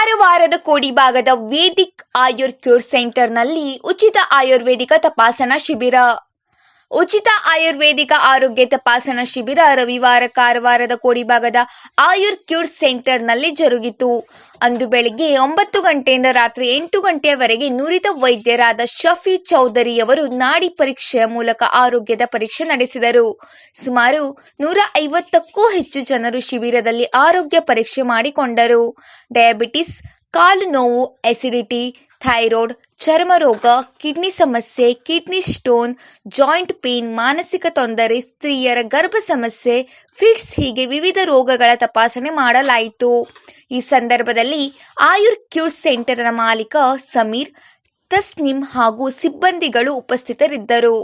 ಕಾರವಾರದ ಕೋಡಿಭಾಗದ ವೇದಿಕ್ ಆಯುರ್ ಕ್ಯೂರ್ ಸೆಂಟರ್ನಲ್ಲಿ ಉಚಿತ ಆಯುರ್ವೇದಿಕ ತಪಾಸಣಾ ಶಿಬಿರ. ಉಚಿತ ಆಯುರ್ವೇದಿಕ ಆರೋಗ್ಯ ತಪಾಸಣಾ ಶಿಬಿರ ರವಿವಾರ ಕಾರವಾರದ ಕೋಡಿಭಾಗದ ಆಯುರ್ ಕ್ಯೂರ್ ಸೆಂಟರ್ನಲ್ಲಿ ಜರುಗಿತು. ಅಂದು ಬೆಳಿಗ್ಗೆ 9 ಗಂಟೆಯಿಂದ ರಾತ್ರಿ 8 ಗಂಟೆಯವರೆಗೆ ನುರಿತ ವೈದ್ಯರಾದ ಶಫಿ ಚೌಧರಿಯವರು ನಾಡಿ ಪರೀಕ್ಷೆಯ ಮೂಲಕ ಆರೋಗ್ಯದ ಪರೀಕ್ಷೆ ನಡೆಸಿದರು. ಸುಮಾರು 150ಕ್ಕೂ ಹೆಚ್ಚು ಜನರು ಶಿಬಿರದಲ್ಲಿ ಆರೋಗ್ಯ ಪರೀಕ್ಷೆ ಮಾಡಿಕೊಂಡರು. ಡಯಾಬಿಟಿಸ್, ಕಾಲು ನೋವು, ಅಸಿಡಿಟಿ, ಥೈರಾಯ್ಡ್, ಚರ್ಮರೋಗ, ಕಿಡ್ನಿ ಸಮಸ್ಯೆ, ಕಿಡ್ನಿ ಸ್ಟೋನ್, ಜಾಯಿಂಟ್ ಪೇನ್, ಮಾನಸಿಕ ತೊಂದರೆ, ಸ್ತ್ರೀಯರ ಗರ್ಭ ಸಮಸ್ಯೆ, ಫಿಟ್ಸ್ ಹೀಗೆ ವಿವಿಧ ರೋಗಗಳ ತಪಾಸಣೆ ಮಾಡಲಾಯಿತು. ಈ ಸಂದರ್ಭದಲ್ಲಿ ಆಯುರ್ ಕ್ಯೂರ್ ಸೆಂಟರ್ನ ಮಾಲೀಕ ಸಮೀರ್, ತಸ್ನಿಮ್ ಹಾಗೂ ಸಿಬ್ಬಂದಿಗಳು ಉಪಸ್ಥಿತರಿದ್ದರು.